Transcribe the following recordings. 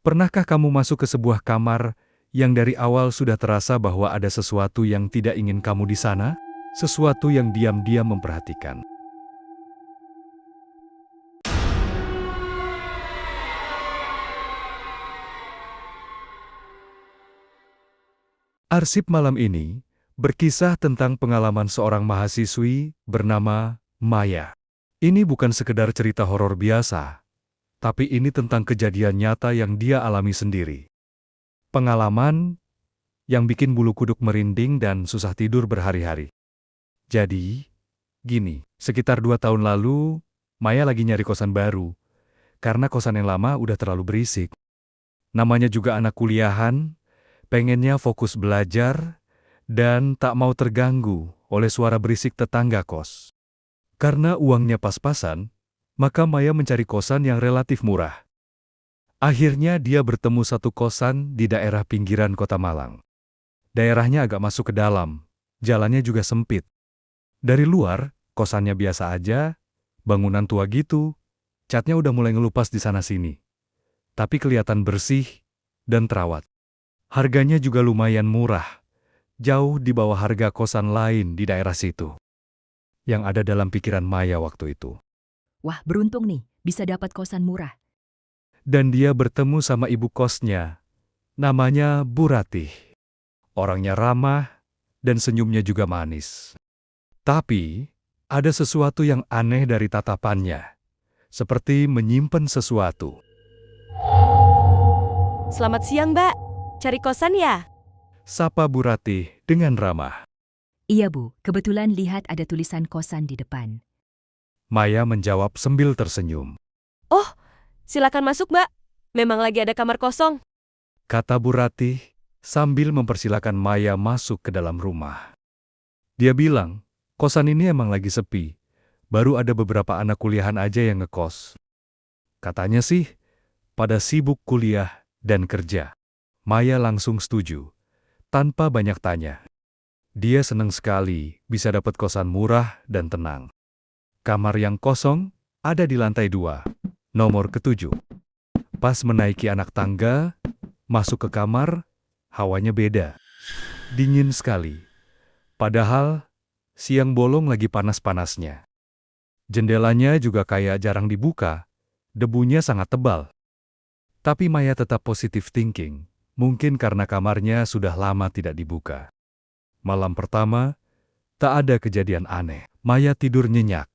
Pernahkah kamu masuk ke sebuah kamar yang dari awal sudah terasa bahwa ada sesuatu yang tidak ingin kamu di sana? Sesuatu yang diam-diam memperhatikan. Arsip malam ini berkisah tentang pengalaman seorang mahasiswi bernama Maya. Ini bukan sekedar cerita horor biasa, tapi ini tentang kejadian nyata yang dia alami sendiri. Pengalaman yang bikin bulu kuduk merinding dan susah tidur berhari-hari. Jadi, gini, sekitar 2 tahun lalu, Maya lagi nyari kosan baru, karena kosan yang lama udah terlalu berisik. Namanya juga anak kuliahan, pengennya fokus belajar, dan tak mau terganggu oleh suara berisik tetangga kos. Karena uangnya pas-pasan, maka Maya mencari kosan yang relatif murah. Akhirnya dia bertemu satu kosan di daerah pinggiran kota Malang. Daerahnya agak masuk ke dalam, jalannya juga sempit. Dari luar, kosannya biasa aja, bangunan tua gitu, catnya udah mulai ngelupas di sana-sini. Tapi kelihatan bersih dan terawat. Harganya juga lumayan murah, jauh di bawah harga kosan lain di daerah situ. Yang ada dalam pikiran Maya waktu itu. Wah, beruntung nih, bisa dapat kosan murah. Dan dia bertemu sama ibu kosnya, namanya Bu Ratih. Orangnya ramah dan senyumnya juga manis. Tapi, ada sesuatu yang aneh dari tatapannya, seperti menyimpan sesuatu. Selamat siang, Mbak. Cari kosan ya? Sapa Bu Ratih dengan ramah. Iya Bu, kebetulan lihat ada tulisan kosan di depan. Maya menjawab sambil tersenyum. Oh, silakan masuk, Mbak. Memang lagi ada kamar kosong. Kata Bu Ratih sambil mempersilakan Maya masuk ke dalam rumah. Dia bilang, kosan ini emang lagi sepi. Baru ada beberapa anak kuliahan aja yang ngekos. Katanya sih, pada sibuk kuliah dan kerja. Maya langsung setuju, tanpa banyak tanya. Dia senang sekali bisa dapat kosan murah dan tenang. Kamar yang kosong ada di lantai 2, nomor ke-7. Pas menaiki anak tangga, masuk ke kamar, hawanya beda. Dingin sekali. Padahal, siang bolong lagi panas-panasnya. Jendelanya juga kayak jarang dibuka, debunya sangat tebal. Tapi Maya tetap positive thinking, mungkin karena kamarnya sudah lama tidak dibuka. Malam pertama, tak ada kejadian aneh. Maya tidur nyenyak,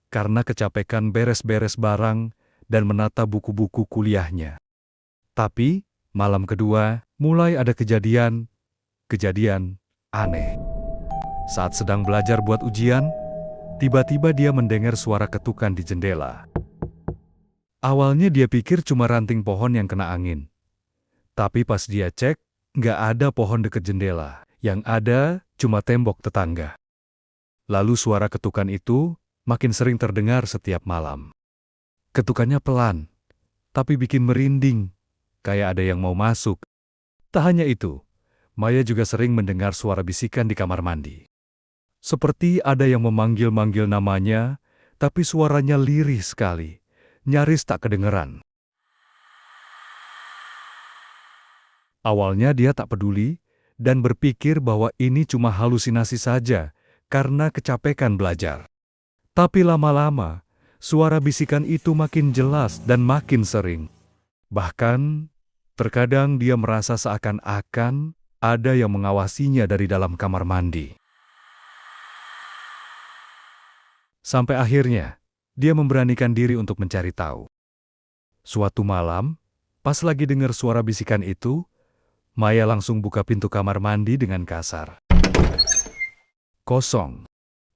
karena kecapekan beres-beres barang dan menata buku-buku kuliahnya. Tapi, malam kedua, mulai ada kejadian aneh. Saat sedang belajar buat ujian, tiba-tiba dia mendengar suara ketukan di jendela. Awalnya dia pikir cuma ranting pohon yang kena angin. Tapi pas dia cek, nggak ada pohon dekat jendela. Yang ada cuma tembok tetangga. Lalu suara ketukan itu makin sering terdengar setiap malam. Ketukannya pelan, tapi bikin merinding, kayak ada yang mau masuk. Tak hanya itu, Maya juga sering mendengar suara bisikan di kamar mandi. Seperti ada yang memanggil-manggil namanya, tapi suaranya lirih sekali, nyaris tak kedengeran. Awalnya dia tak peduli dan berpikir bahwa ini cuma halusinasi saja karena kecapekan belajar. Tapi lama-lama, suara bisikan itu makin jelas dan makin sering. Bahkan, terkadang dia merasa seakan-akan ada yang mengawasinya dari dalam kamar mandi. Sampai akhirnya, dia memberanikan diri untuk mencari tahu. Suatu malam, pas lagi dengar suara bisikan itu, Maya langsung buka pintu kamar mandi dengan kasar. Kosong,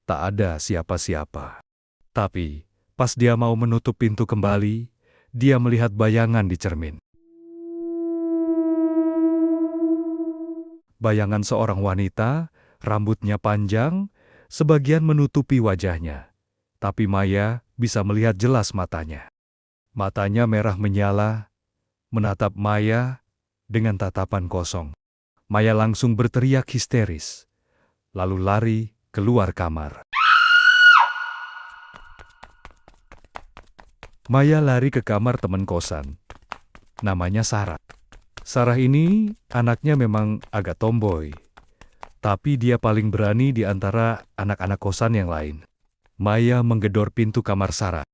tak ada siapa-siapa. Tapi, pas dia mau menutup pintu kembali, dia melihat bayangan di cermin. Bayangan seorang wanita, rambutnya panjang, sebagian menutupi wajahnya. Tapi Maya bisa melihat jelas matanya. Matanya merah menyala, menatap Maya dengan tatapan kosong. Maya langsung berteriak histeris, lalu lari keluar kamar. Maya lari ke kamar teman kosan. namanya Sarah. Sarah ini anaknya memang agak tomboy, tapi dia paling berani di antara anak-anak kosan yang lain. Maya menggedor pintu kamar Sarah.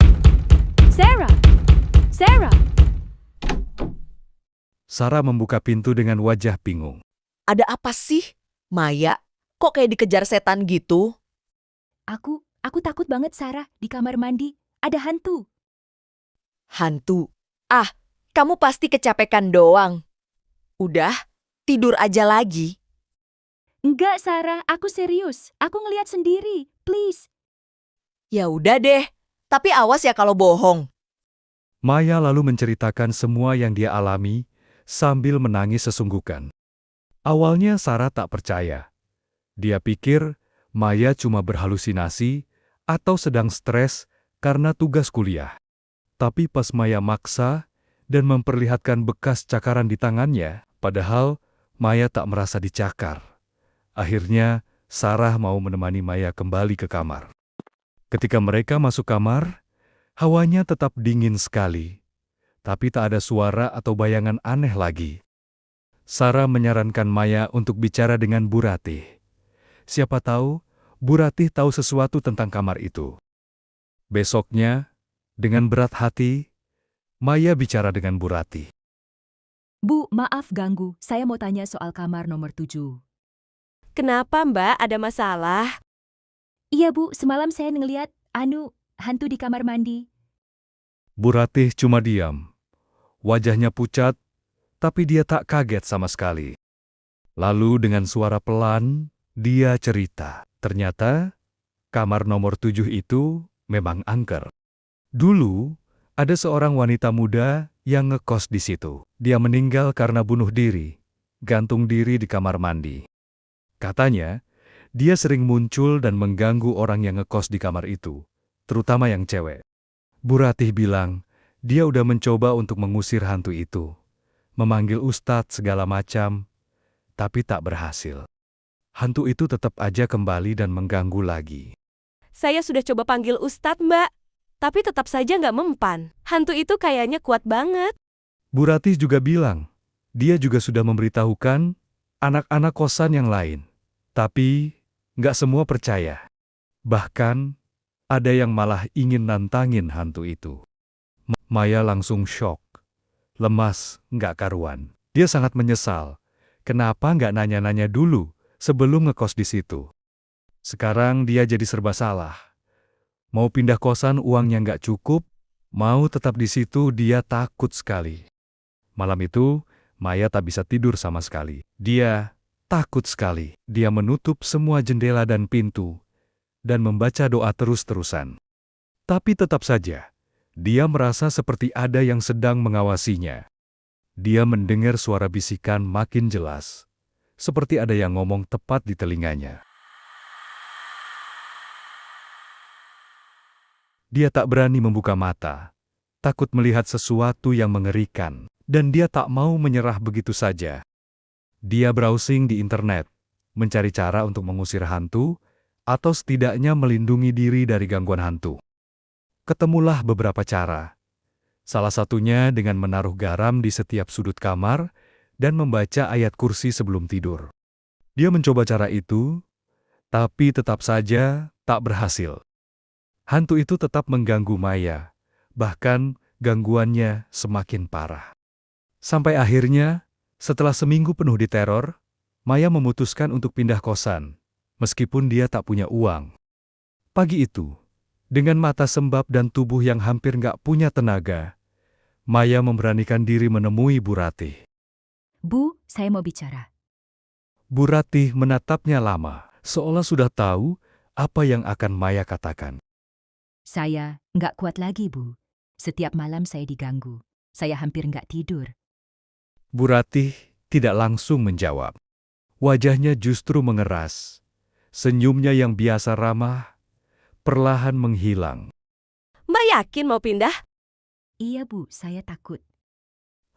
Sarah! Sarah! Sarah membuka pintu dengan wajah bingung. Ada apa sih? Maya, kok kayak dikejar setan gitu? Aku takut banget, Sarah. Di kamar mandi ada hantu. Hantu. Ah, kamu pasti kecapekan doang. Udah, tidur aja lagi. Enggak, Sarah. Aku serius. Aku ngeliat sendiri. Please. Ya udah deh, tapi awas ya kalau bohong. Maya lalu menceritakan semua yang dia alami sambil menangis sesungguhkan. Awalnya Sarah tak percaya. Dia pikir Maya cuma berhalusinasi atau sedang stres karena tugas kuliah. Tapi pas Maya maksa dan memperlihatkan bekas cakaran di tangannya, padahal Maya tak merasa dicakar. Akhirnya, Sarah mau menemani Maya kembali ke kamar. Ketika mereka masuk kamar, hawanya tetap dingin sekali, tapi tak ada suara atau bayangan aneh lagi. Sarah menyarankan Maya untuk bicara dengan Bu Ratih. Siapa tahu, Bu Ratih tahu sesuatu tentang kamar itu. Besoknya, dengan berat hati, Maya bicara dengan Bu Ratih. Bu, maaf ganggu. Saya mau tanya soal kamar nomor 7. Kenapa, Mbak? Ada masalah? Iya, Bu. Semalam saya ngeliat, hantu di kamar mandi. Bu Ratih cuma diam. Wajahnya pucat, tapi dia tak kaget sama sekali. Lalu dengan suara pelan, dia cerita. Ternyata, kamar nomor 7 itu memang angker. Dulu, ada seorang wanita muda yang ngekos di situ. Dia meninggal karena bunuh diri, gantung diri di kamar mandi. Katanya, dia sering muncul dan mengganggu orang yang ngekos di kamar itu, terutama yang cewek. Bu Ratih bilang, dia udah mencoba untuk mengusir hantu itu, memanggil ustadz segala macam, tapi tak berhasil. Hantu itu tetap aja kembali dan mengganggu lagi. Saya sudah coba panggil Ustadz, Mbak. Tapi tetap saja nggak mempan. Hantu itu kayaknya kuat banget. Bu Ratih juga bilang, dia juga sudah memberitahukan anak-anak kosan yang lain. Tapi, nggak semua percaya. Bahkan, ada yang malah ingin nantangin hantu itu. Maya langsung syok. Lemas, nggak karuan. Dia sangat menyesal. Kenapa nggak nanya-nanya dulu sebelum ngekos di situ? Sekarang dia jadi serba salah. Mau pindah kosan uangnya nggak cukup, mau tetap di situ dia takut sekali. Malam itu, Maya tak bisa tidur sama sekali. Dia takut sekali. Dia menutup semua jendela dan pintu, dan membaca doa terus-terusan. Tapi tetap saja, dia merasa seperti ada yang sedang mengawasinya. Dia mendengar suara bisikan makin jelas, seperti ada yang ngomong tepat di telinganya. Dia tak berani membuka mata, takut melihat sesuatu yang mengerikan, dan dia tak mau menyerah begitu saja. Dia browsing di internet, mencari cara untuk mengusir hantu, atau setidaknya melindungi diri dari gangguan hantu. Ketemulah beberapa cara. Salah satunya dengan menaruh garam di setiap sudut kamar dan membaca ayat kursi sebelum tidur. Dia mencoba cara itu, tapi tetap saja tak berhasil. Hantu itu tetap mengganggu Maya, bahkan gangguannya semakin parah. Sampai akhirnya, setelah seminggu penuh diteror, Maya memutuskan untuk pindah kosan, meskipun dia tak punya uang. Pagi itu, dengan mata sembab dan tubuh yang hampir nggak punya tenaga, Maya memberanikan diri menemui Bu Ratih. Bu, saya mau bicara. Bu Ratih menatapnya lama, seolah sudah tahu apa yang akan Maya katakan. Saya nggak kuat lagi, Bu. Setiap malam saya diganggu. Saya hampir nggak tidur. Bu Ratih tidak langsung menjawab. Wajahnya justru mengeras. Senyumnya yang biasa ramah, perlahan menghilang. Mbak yakin mau pindah? Iya, Bu, saya takut.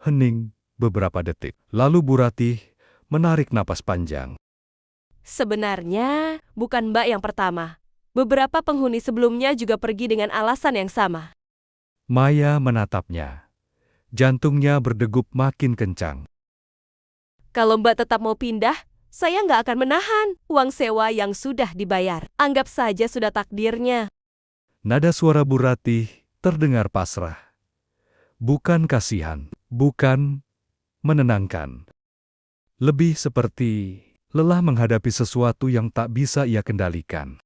Hening beberapa detik. Lalu Bu Ratih menarik napas panjang. Sebenarnya bukan Mbak yang pertama. Beberapa penghuni sebelumnya juga pergi dengan alasan yang sama. Maya menatapnya. Jantungnya berdegup makin kencang. Kalau Mbak tetap mau pindah, saya nggak akan menahan uang sewa yang sudah dibayar. Anggap saja sudah takdirnya. Nada suara Bu Ratih terdengar pasrah. Bukan kasihan, bukan menenangkan. Lebih seperti lelah menghadapi sesuatu yang tak bisa ia kendalikan.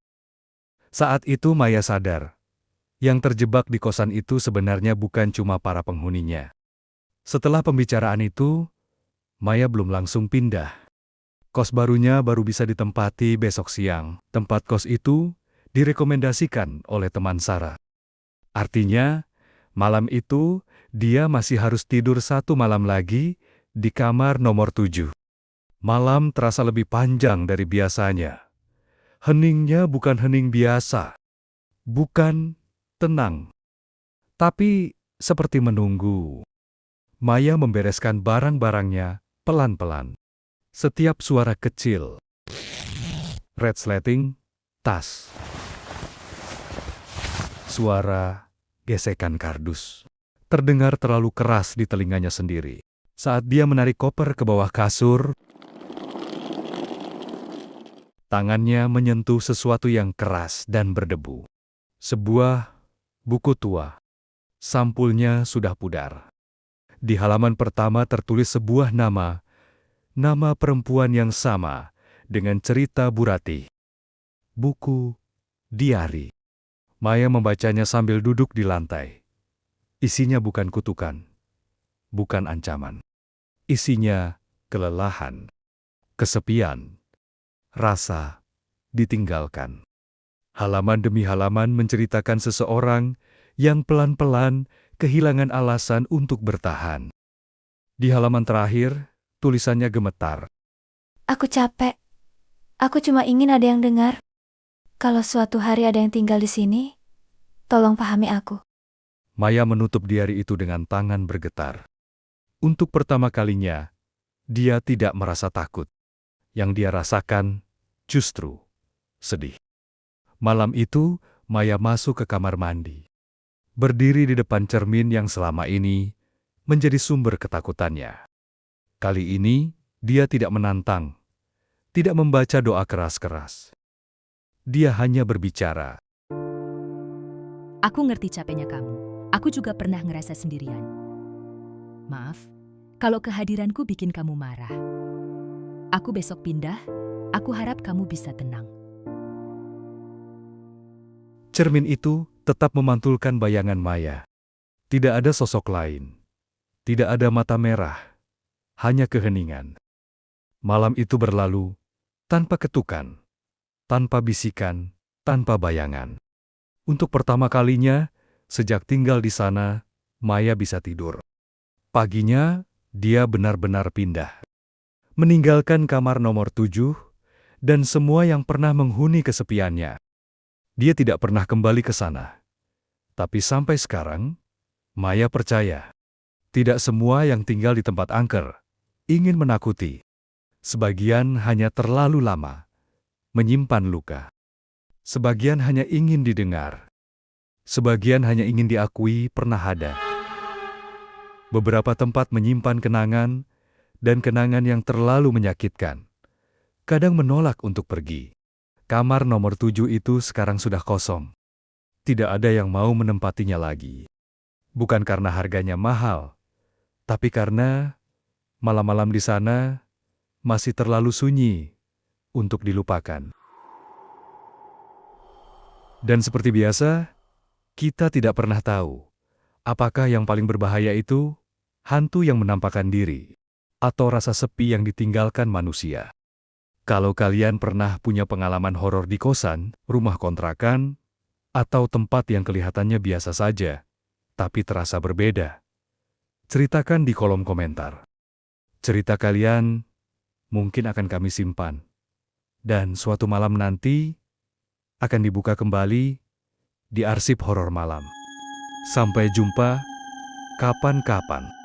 Saat itu Maya sadar, yang terjebak di kosan itu sebenarnya bukan cuma para penghuninya. Setelah pembicaraan itu, Maya belum langsung pindah. Kos barunya baru bisa ditempati besok siang. Tempat kos itu direkomendasikan oleh teman Sarah. Artinya, malam itu dia masih harus tidur 1 malam lagi di kamar nomor 7. Malam terasa lebih panjang dari biasanya. Heningnya bukan hening biasa. Bukan tenang. Tapi seperti menunggu. Maya membereskan barang-barangnya pelan-pelan. Setiap suara kecil. Resleting tas. Suara gesekan kardus terdengar terlalu keras di telinganya sendiri. Saat dia menarik koper ke bawah kasur, tangannya menyentuh sesuatu yang keras dan berdebu. Sebuah buku tua. Sampulnya sudah pudar. Di halaman pertama tertulis sebuah nama perempuan yang sama dengan cerita Bu Ratih. Buku diari. Maya membacanya sambil duduk di lantai. Isinya bukan kutukan, bukan ancaman. Isinya kelelahan, kesepian, rasa ditinggalkan. Halaman demi halaman menceritakan seseorang yang pelan-pelan kehilangan alasan untuk bertahan. Di halaman terakhir, tulisannya gemetar. Aku capek. Aku cuma ingin ada yang dengar. Kalau suatu hari ada yang tinggal di sini, tolong pahami aku. Maya menutup diari itu dengan tangan bergetar. Untuk pertama kalinya, dia tidak merasa takut. Yang dia rasakan justru sedih. Malam itu, Maya masuk ke kamar mandi. Berdiri di depan cermin yang selama ini menjadi sumber ketakutannya. Kali ini, dia tidak menantang, tidak membaca doa keras-keras. Dia hanya berbicara. Aku ngerti capeknya kamu. Aku juga pernah ngerasa sendirian. Maaf, kalau kehadiranku bikin kamu marah. Aku besok pindah, aku harap kamu bisa tenang. Cermin itu tetap memantulkan bayangan Maya. Tidak ada sosok lain. Tidak ada mata merah. Hanya keheningan. Malam itu berlalu tanpa ketukan, tanpa bisikan, tanpa bayangan. Untuk pertama kalinya, sejak tinggal di sana, Maya bisa tidur. Paginya, dia benar-benar pindah. Meninggalkan kamar nomor 7 dan semua yang pernah menghuni kesepiannya. Dia tidak pernah kembali ke sana. Tapi sampai sekarang, Maya percaya, tidak semua yang tinggal di tempat angker ingin menakuti. Sebagian hanya terlalu lama menyimpan luka. Sebagian hanya ingin didengar. Sebagian hanya ingin diakui pernah ada. Beberapa tempat menyimpan kenangan, dan kenangan yang terlalu menyakitkan. Kadang menolak untuk pergi. Kamar nomor 7 itu sekarang sudah kosong. Tidak ada yang mau menempatinya lagi. Bukan karena harganya mahal, tapi karena malam-malam di sana masih terlalu sunyi untuk dilupakan. Dan seperti biasa, kita tidak pernah tahu apakah yang paling berbahaya itu hantu yang menampakkan diri atau rasa sepi yang ditinggalkan manusia. Kalau kalian pernah punya pengalaman horor di kosan, rumah kontrakan, atau tempat yang kelihatannya biasa saja, tapi terasa berbeda, ceritakan di kolom komentar. Cerita kalian mungkin akan kami simpan, dan suatu malam nanti akan dibuka kembali di arsip horor malam. Sampai jumpa kapan-kapan.